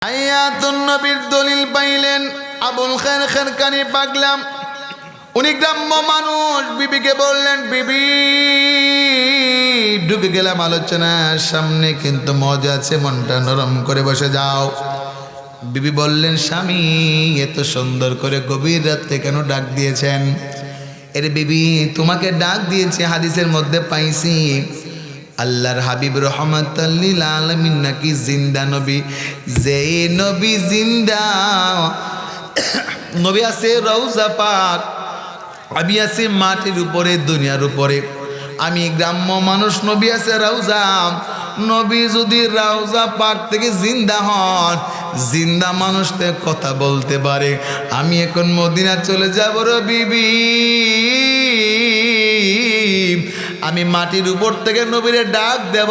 হায়াতুন নবীর দলিল পাইলেন আবুল খায়ের খানকানি পাগলাম। উনি গ্রাম্য মানুষ। বিবিকে বললেন, বিবি ঢুকে গেলাম আলোচনার সামনে, কিন্তু মজা আছে, মনটা নরম করে বসে যাও। বিবি বললেন, স্বামী এত সুন্দর করে গভীর রাতে কেন ডাক দিয়েছেন? এর বিবি তোমাকে ডাক দিয়েছে, হাদিসের মধ্যে পাইছি আল্লাহর হাবিব রহমাতাল লিল আলামিন নাকি জিন্দা নবী। যে নবী জিন্দা নবী আছে রওজা পাক, আমি আছি মাটির উপরে, দুনিয়ার উপরে। আমি গ্রাম্য মানুষ, নবী আছে রওজা। নবী যদি রওজা পাক থেকে জিন্দা হন, জিন্দা মানুষ থেকে কথা বলতে পারে, আমি এখন মদিনা চলে যাব রে বিবি। আমি মাটির উপর থেকে নবীরে ডাক দেব,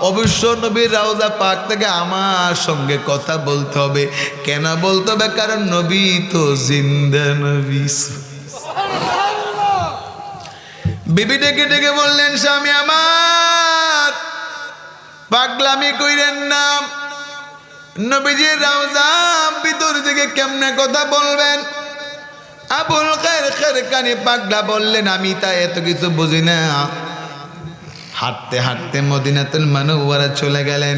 অবশ্য নবীর রওজা পাক থেকে আমার সঙ্গে কথা বলতে হবে। কেন বলতে হবে? কারণ নবী তো জিন্দা নবী। বিবি ডেকে ডেকে বললেন, স্বামী আমার পাগলামি কইরেন না। নবীজির রওজা ভিতর থেকে কেমনে কথা বলবেন? আবুল খায়ের খানকানি পাগলা বললেন, আমি তা এত কিছু বুঝি না। হাঁটতে হাঁটতে মদিনাতুল মুনাওয়ারা চলে গেলেন।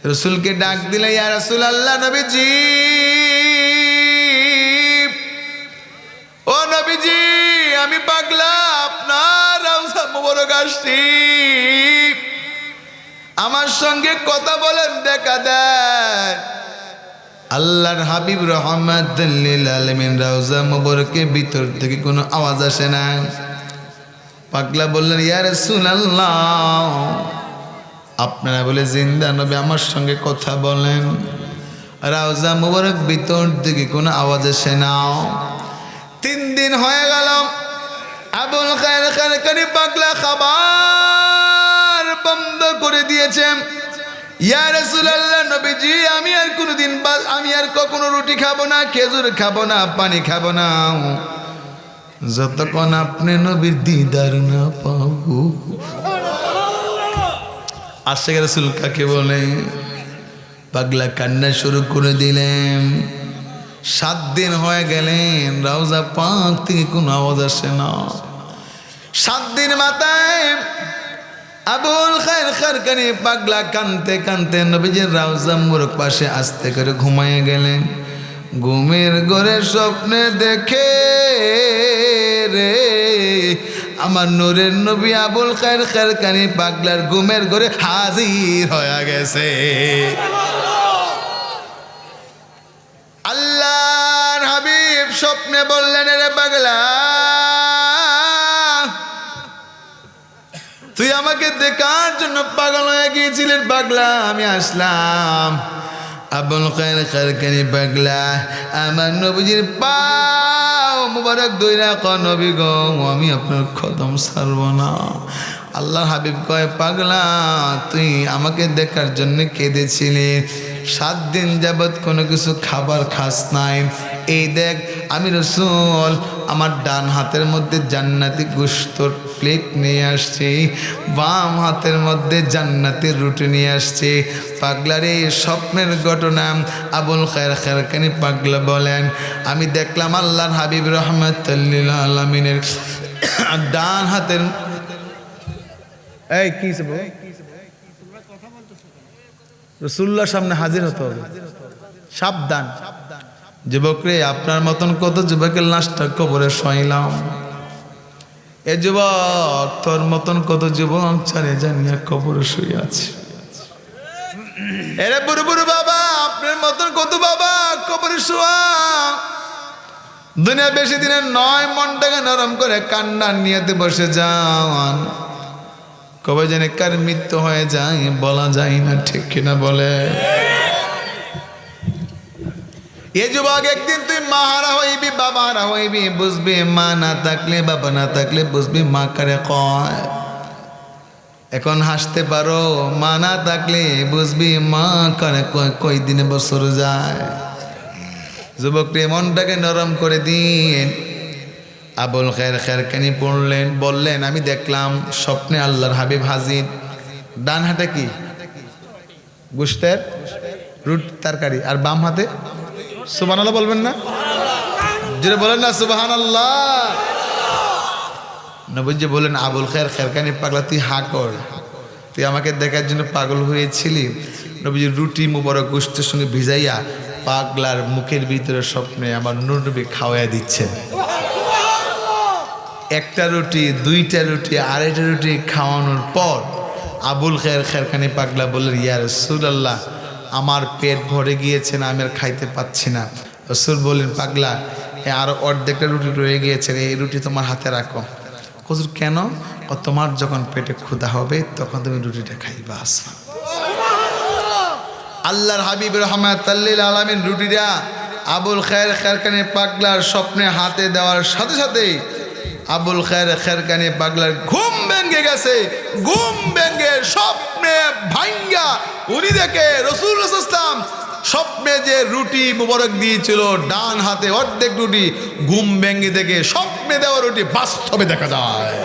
রাসূলকে ডাক দিলে, ইয়া রাসূলুল্লাহ, নবীজি ও নবীজি, আমি পাগলা, আপনার রওজা মুবারক আসছি, আমার সঙ্গে কথা বলেন, দেখা দেন। আল্লাহর হাবিব রহমাতুল লিল আলামিন রওজা মুবারকের ভিতর থেকে কোনো আওয়াজ আসে না। পাগলা বললেন, ইয়া রাসূলুল্লাহ, আপনারা বলে জিন্দা নবী, আমার সঙ্গে কথা বলেন। রওজা মুবারক ভিতর থেকে কোনো আওয়াজ আসে না। 3 দিন হয়ে গেল। আবুল খায়ের খানকানি পাগলা খাবার বন্ধ করে দিয়েছে। ইয়া রাসূলুল্লাহ, নবীজি, আমি আর কখনো রুটি খাবো না, খেজুর খাবো না, পানি খাবো না, যতক্ষণ আপনি নবীর দিদার না পাবো। আশিক রাসূল কাকে বলে? পাগলা কান্না শুরু করে দিলেন। 7 দিন হয়ে গেলেন, রওজা পাক থেকে কোনো আওয়াজ আসে না। 7 দিন মাথায় আবুল খায়ের খানকানি পাগলা কানতে কানতে নবীজির রওজা মুবারক পাশে আস্তে করে ঘুমায়ে গেলেন। ঘুমের ঘরে স্বপ্নে দেখে রে আমার নূরের নবী আবুল খায়ের খানকানি পাগলার ঘুমের ঘরে হাজির হয়ে গেছে। আল্লাহর হাবিব স্বপ্নে বললেন, রে পাগলা, তুই আমাকে দেখার জন্য পাগল হয়ে গিয়েছিলেন। পাগলা, আমি আসলাম। আবুল খায়ের খানকানি পাগলা আমার নবীজির পাও মুবারক ধইরা কয়, নবী গো, আমি আপনার কদম ছাড়ব না। আল্লাহ হাবিব কয়, পাগলা, তুই আমাকে দেখার জন্য কেঁদেছিলি, 7 দিন যাবৎ কোনো কিছু খাবার খাস নাই। এই দেখ, আমি রাসূল আমার ডান হাতের মধ্যে জান্নাতি গোশতের প্লেট নিয়ে আসছি, বাম হাতের মধ্যে জান্নাতের রুটি নিয়ে আসছি। পাগলার এই স্বপ্নের ঘটনা আবুল খায়ের খানকানি পাগলা বলেন, আমি দেখলাম আল্লাহর হাবিব রহমাতুল লিল আলামিনের ডান হাতের কি রাসূলুল্লাহর সামনে হাজির হতে হবে। সাবধান যুবক রে, আপনার মতন কত যুবকের লাশটা কবরে শোয়াইলাম। এ যুবক, তোর মতন কত যুবক চারে জানিয়া কবরে শুয়ে আছে। এরে বুড়ো বুড়ো বাবা, আপনার মতন কত বাবা কবরে শোয়া। দুনিয়া বেশি দিনের নয়, মনটাকে নরম করে কান্নার নিয়েতে বসে যান। কবে জানে কার মৃত্যু হয়ে যায় বলা যায় না, ঠিক কিনা বলে? এ যুবক, একদিন তুই মা হারা হইবি, বাবা হারা হইবি, বুঝবি মা না থাকলে, বাবা না থাকলে বুঝবি মা কারে কয়। এখন হাসতে পারো, মা না থাকলে বুঝবি মা কারে কয়। কই দিনে বছর যায়। যুবক রে, মনটাকে নরম করে দিন। আবুল খায়ের খানকানি বললেন, আমি দেখলাম স্বপ্নে আল্লাহর হাবিব হাজির। ডান হাতে কি? গোশতের রুটি তরকারি, আর বাম হাতে সুবহানাল্লাহ বলবেন না? যেটা বলেন না সুবহানাল্লাহ। নবীজি বলেন, আবুল খায়ের খেরকানি পাগলা, তুই হা কর, তুই আমাকে দেখার জন্য পাগল হয়েছিলি? নবীজি রুটি মুবারক গোশতের সঙ্গে ভিজাইয়া পাগলার মুখের ভিতরে স্বপ্নে আমার নূর নবী খাওয়াইয়া দিচ্ছেন। একটা রুটি, দুইটা রুটি, আড়াইটা রুটি খাওয়ানোর পর আবুল খায়ের খেরকানি পাগলা বললেন, ইয়া রাসূলুল্লাহ, আমার পেট ভরে গিয়েছে না, আমি আর খাইতে পাচ্ছি না। রাসূল বললেন, পাগলা, আরো অর্ধেকটা রুটি রয়ে গিয়েছে, এই রুটি তোমার হাতে রাখো। হুজুর কেন? তোমার যখন পেটে ক্ষুধা হবে তখন তুমি রুটিটা খাইবা। আল্লাহর হাবিব রাহমাতুল লিল আলামিন রুটিটা আবুল খায়ের খেরকানি পাগলার স্বপ্নে হাতে দেওয়ার সাথে সাথে আবুল খায়ের খেরকানি পাগলার ঘুম ভেঙে গেছে। ঘুম ভেঙে স্বপ্নে ভাঙ্গা উনি দেখে রাসূলুল্লাহ সাল্লাল্লাহু আলাইহি ওয়াসাল্লাম স্বপ্নে যে রুটি মুবারক দিয়েছিল ডান হাতে অর্ধেক রুটি, ঘুম ভেঙে দেখে স্বপ্নে দেওয়া রুটি বাস্তবে দেখা যায়।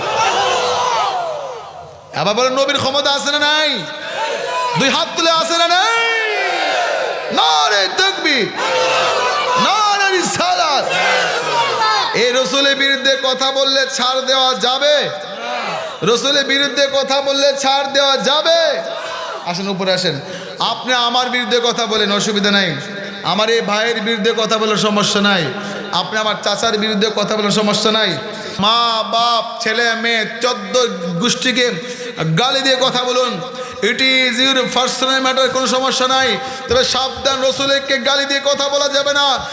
আবার বলেন, নবীর ক্ষমতা আছে না নাই? দুই হাত তুলে আছে না নাই? নারে তাকবীর, নারে রিসালাত। এই রাসূলের বিরুদ্ধে কথা বললে ছাড় দেওয়া যাবে? রাসূলের বিরুদ্ধে কথা বললে ছাড় দেওয়া যাবে? আসেন উপরে আসেন। আপনি আমার বিরুদ্ধে কথা বলেন, অসুবিধা নাই। আমার এই ভাইয়ের বিরুদ্ধে কথা বলার সমস্যা নাই। আপনি আমার চাচার বিরুদ্ধে কথা বলার সমস্যা নাই। মা বাপ ছেলে মেয়ে 14 গোষ্ঠীকে গালি দিয়ে কথা বলুন, it is your personal matter, কোনো সমস্যা নাই। তবে সাবধান, রাসূলকে গালি দিয়ে কথা বলা যাবে না।